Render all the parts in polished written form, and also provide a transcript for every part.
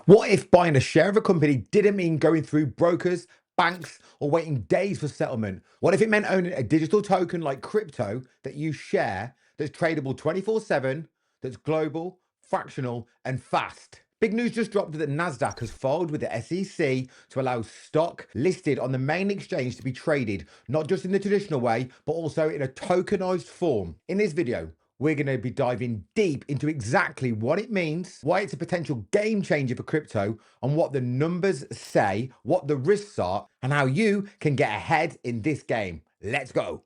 What if buying a share of a company didn't mean going through brokers, banks, or waiting days for settlement? What if it meant owning a digital token like crypto that you share, that's tradable 24/7, that's global, fractional, and fast? Big news just dropped that Nasdaq has filed with the SEC to allow stock listed on the main exchange to be traded, not just in the traditional way, but also in a tokenized form. In this video, we're going to be diving deep into exactly what it means, why it's a potential game changer for crypto, and what the numbers say, what the risks are, and how you can get ahead in this game. Let's go.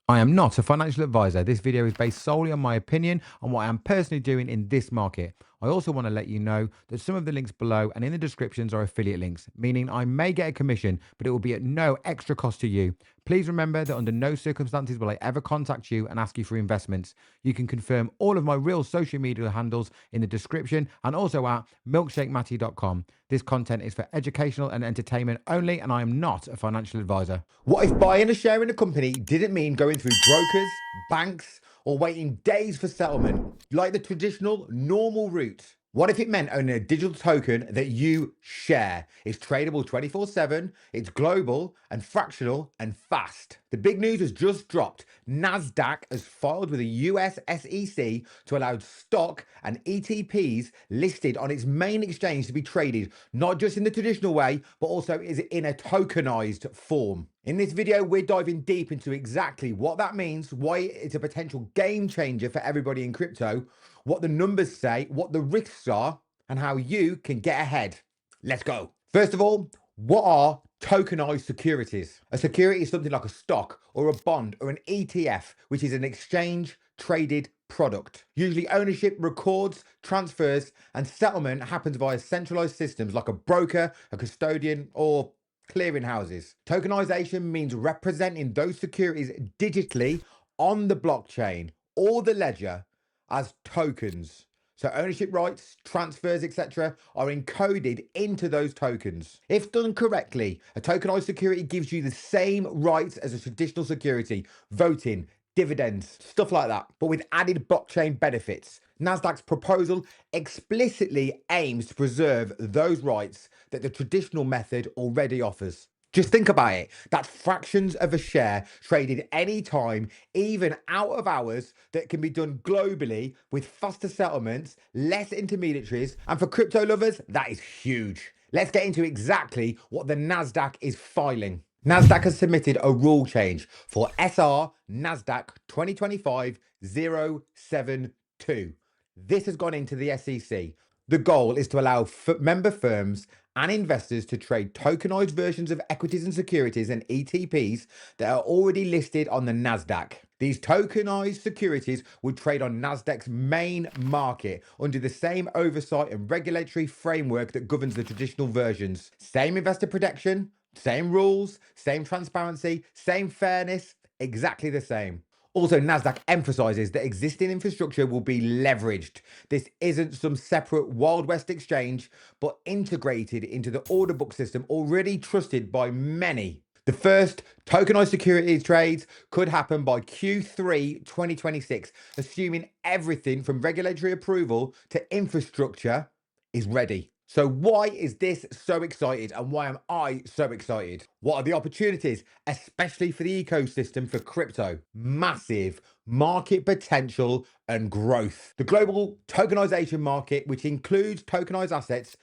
I am not a financial advisor. This video is based solely on my opinion on what I am personally doing in this market. I also want to let you know that some of the links below and in the descriptions are affiliate links, meaning I may get a commission, but it will be at no extra cost to you. Please remember that under no circumstances will I ever contact you and ask you for investments. You can confirm all of my real social media handles in the description and also at milkshakematty.com. This content is for educational and entertainment only, and I am not a financial advisor. What if buying a share in a company didn't mean going through brokers, banks, or waiting days for settlement, like the traditional, normal route? What if it meant owning a digital token that you share? It's tradable 24/7, it's global and fractional and fast. The big news has just dropped. Nasdaq has filed with the US SEC to allow stock and ETPs listed on its main exchange to be traded, not just in the traditional way, but also is in a tokenized form. In this video, we're diving deep into exactly what that means, why it's a potential game changer for everybody in crypto, what the numbers say, what the risks are, and how you can get ahead. Let's go. First of all, what are tokenized securities? A security is something like a stock or a bond or an ETF, which is an exchange traded product. Usually ownership records, transfers, and settlement happens via centralized systems like a broker, a custodian, or clearing houses. Tokenization means representing those securities digitally on the blockchain or the ledger as tokens. So ownership rights, transfers, etc. are encoded into those tokens. If done correctly, a tokenized security gives you the same rights as a traditional security: voting, dividends, stuff like that, but with added blockchain benefits. Nasdaq's proposal explicitly aims to preserve those rights that the traditional method already offers. Just think about it. That's fractions of a share traded anytime, even out of hours, that can be done globally with faster settlements, less intermediaries. And for crypto lovers, that is huge. Let's get into exactly what the Nasdaq is filing. Nasdaq has submitted a rule change for SR Nasdaq 2025-072. This has gone into the SEC. The goal is to allow member firms and investors to trade tokenized versions of equities and securities and ETPs that are already listed on the Nasdaq. These tokenized securities would trade on Nasdaq's main market under the same oversight and regulatory framework that governs the traditional versions. Same investor protection, same rules, same transparency, same fairness, exactly the same. Also, Nasdaq emphasizes that existing infrastructure will be leveraged. This isn't some separate Wild West exchange, but integrated into the order book system already trusted by many. The first tokenized securities trades could happen by Q3 2026, assuming everything from regulatory approval to infrastructure is ready. So why is this so excited, and why am I so excited? What are the opportunities, especially for the ecosystem for crypto? Massive market potential and growth. The global tokenization market, which includes tokenized assets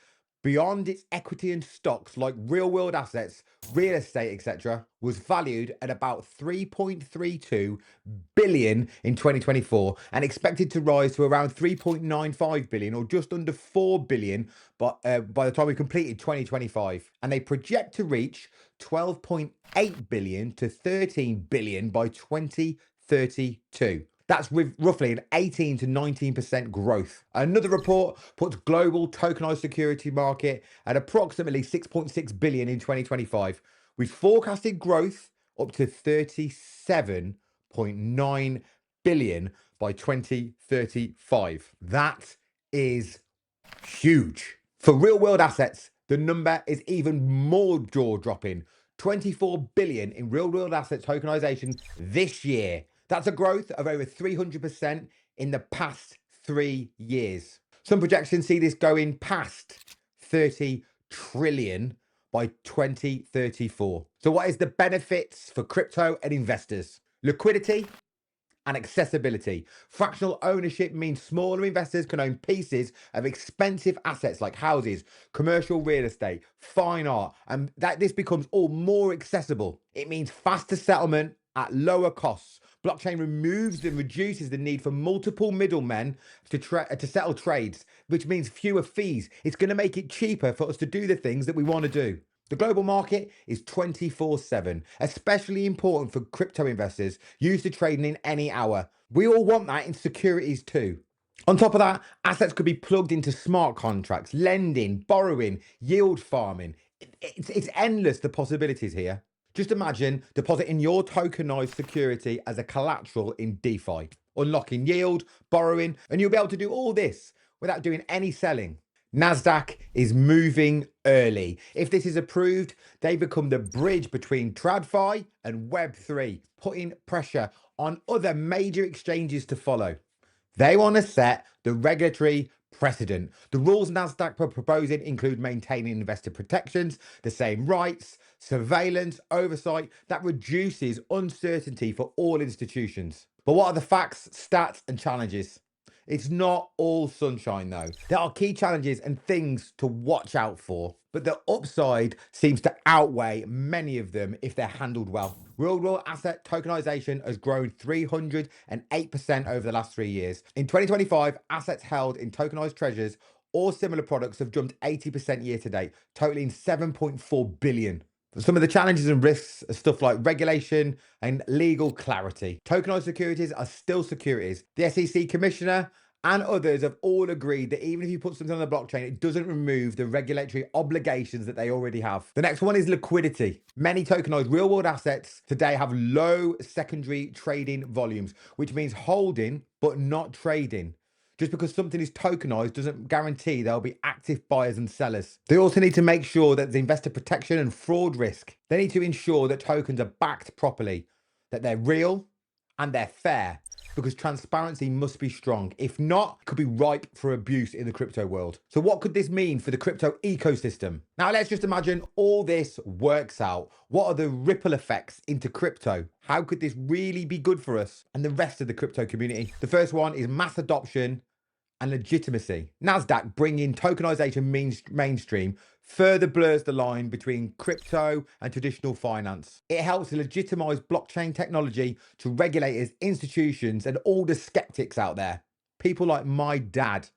beyond its equity and stocks like real world assets, real estate, etc., was valued at about 3.32 billion in 2024 and expected to rise to around 3.95 billion, or just under 4 billion, by the time we completed 2025. And they project to reach 12.8 billion to 13 billion by 2032. That's with roughly an 18 to 19% growth. Another report puts global tokenized security market at approximately 6.6 billion in 2025, with forecasted growth up to 37.9 billion by 2035. That is huge. For real world assets, the number is even more jaw-dropping. 24 billion in real world asset tokenization this year. That's a growth of over 300% in the past 3 years. Some projections see this going past 30 trillion by 2034. So what is the benefits for crypto and investors? Liquidity and accessibility. Fractional ownership means smaller investors can own pieces of expensive assets like houses, commercial real estate, fine art, and that this becomes all more accessible. It means faster settlement at lower costs. Blockchain removes and reduces the need for multiple middlemen to settle trades, which means fewer fees. It's going to make it cheaper for us to do the things that we want to do. The global market is 24/7, especially important for crypto investors used to trading in any hour. We all want that in securities too. On top of that, assets could be plugged into smart contracts, lending, borrowing, yield farming. It's endless, the possibilities here. Just imagine depositing your tokenized security as a collateral in DeFi, unlocking yield, borrowing, and you'll be able to do all this without doing any selling. Nasdaq is moving early. If this is approved, they become the bridge between TradFi and Web3, putting pressure on other major exchanges to follow. They want to set the regulatory precedent. The rules Nasdaq are proposing include maintaining investor protections, the same rights, surveillance, oversight that reduces uncertainty for all institutions. But what are the facts, stats, and challenges? It's not all sunshine though. There are key challenges and things to watch out for, but the upside seems to outweigh many of them if they're handled well. Real world asset tokenization has grown 308% over the last 3 years. In 2025, assets held in tokenized treasures or similar products have jumped 80% year to date, totaling 7.4 billion. Some of the challenges and risks are stuff like regulation and legal clarity. Tokenized securities are still securities. The SEC commissioner and others have all agreed that even if you put something on the blockchain, it doesn't remove the regulatory obligations that they already have. The next one is liquidity. Many tokenized real world assets today have low secondary trading volumes, which means holding but not trading. Just because something is tokenized doesn't guarantee there'll be active buyers and sellers. They also need to make sure that the investor protection and fraud risk. They need to ensure that tokens are backed properly, that they're real and they're fair, because transparency must be strong. If not, it could be ripe for abuse in the crypto world. So what could this mean for the crypto ecosystem? Now let's just imagine all this works out. What are the ripple effects into crypto? How could this really be good for us and the rest of the crypto community? The first one is mass adoption and legitimacy. Nasdaq bringing tokenization mainstream further blurs the line between crypto and traditional finance. It helps legitimize blockchain technology to regulators, institutions, and all the skeptics out there. People like my dad,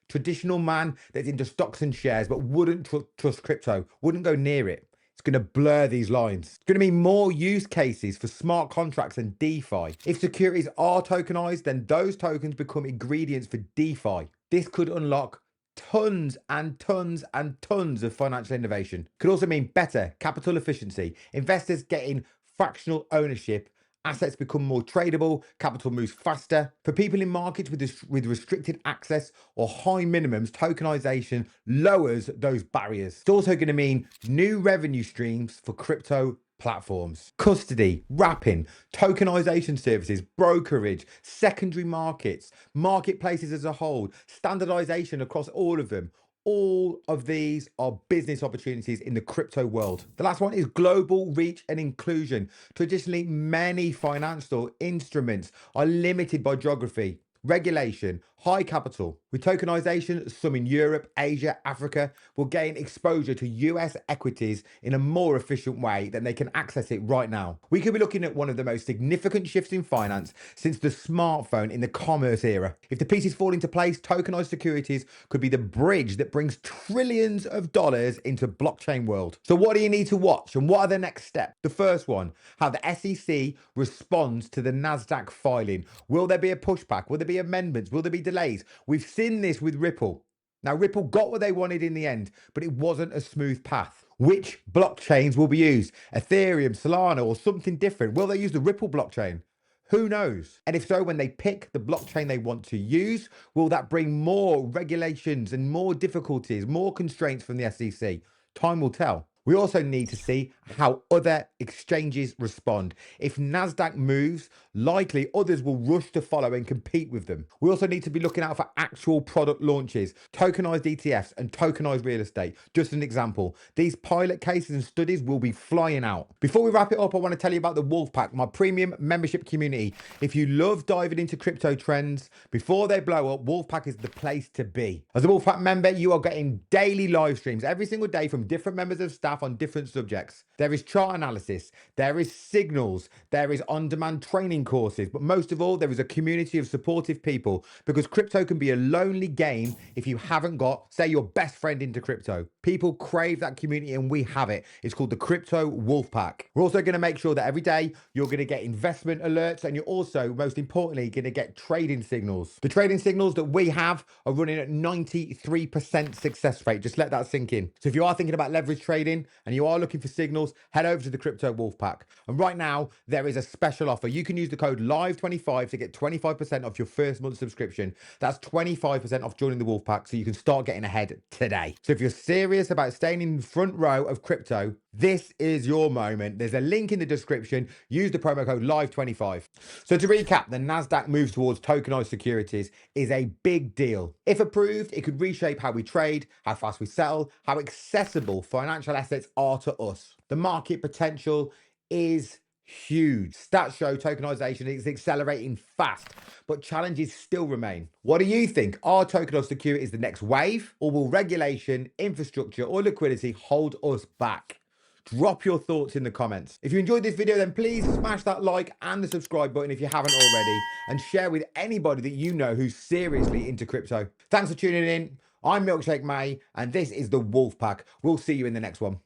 traditional man that's into stocks and shares but wouldn't trust crypto, wouldn't go near it. It's going to blur these lines. It's going to be more use cases for smart contracts and DeFi. If securities are tokenized, then those tokens become ingredients for DeFi. This could unlock tons and tons and tons of financial innovation. Could also mean better capital efficiency, investors getting fractional ownership, assets become more tradable, capital moves faster. For people in markets with restricted access or high minimums, tokenization lowers those barriers. It's also going to mean new revenue streams for crypto platforms. Custody, wrapping, tokenization services, brokerage, secondary markets, marketplaces as a whole, standardization across all of them. All of these are business opportunities in the crypto world. The last one is global reach and inclusion. Traditionally, many financial instruments are limited by geography, regulation, high capital. With tokenization, some in Europe, Asia, Africa will gain exposure to US equities in a more efficient way than they can access it right now. We could be looking at one of the most significant shifts in finance since the smartphone in the commerce era. If the pieces fall into place, tokenized securities could be the bridge that brings trillions of dollars into blockchain world. So what do you need to watch and what are the next steps? The first one, how the SEC responds to the Nasdaq filing. Will there be a pushback? Will there be amendments? Will there be delays? We've seen this with Ripple. Now, Ripple got what they wanted in the end, but it wasn't a smooth path. Which blockchains will be used? Ethereum, Solana, or something different? Will they use the Ripple blockchain? Who knows? And if so, when they pick the blockchain they want to use, will that bring more regulations and more difficulties, more constraints from the SEC? Time will tell. We also need to see how other exchanges respond. If Nasdaq moves, likely others will rush to follow and compete with them. We also need to be looking out for actual product launches, tokenized ETFs and tokenized real estate. Just an example, these pilot cases and studies will be flying out. Before we wrap it up, I want to tell you about the Wolfpack, my premium membership community. If you love diving into crypto trends before they blow up, Wolfpack is the place to be. As a Wolfpack member, you are getting daily live streams every single day from different members of staff on different subjects. There is chart analysis, there is signals, there is on-demand training courses, but most of all, there is a community of supportive people, because crypto can be a lonely game if you haven't got, say, your best friend into crypto. People crave that community and we have it. It's called the Crypto Wolfpack. We're also going to make sure that every day you're going to get investment alerts, and you're also, most importantly, going to get trading signals. The trading signals that we have are running at 93% success rate. Just let that sink in. So if you are thinking about leverage trading and you are looking for signals, head over to the Crypto Wolfpack. And right now, there is a special offer. You can use the code LIVE25 to get 25% off your first month subscription. That's 25% off joining the Wolfpack, so you can start getting ahead today. So if you're serious about staying in the front row of crypto, this is your moment. There's a link in the description. Use the promo code LIVE25. So to recap, the Nasdaq move towards tokenized securities is a big deal. If approved, it could reshape how we trade, how fast we sell, how accessible financial assets are to us. The market potential is huge. Stats show tokenization is accelerating fast, but challenges still remain. What do you think? Are tokenized securities the next wave, or will regulation, infrastructure, or liquidity hold us back? Drop your thoughts in the comments. If you enjoyed this video, then please smash that like and the subscribe button if you haven't already, and share with anybody that you know who's seriously into crypto. Thanks for tuning in. I'm Milkshake May, and this is the Wolfpack. We'll see you in the next one.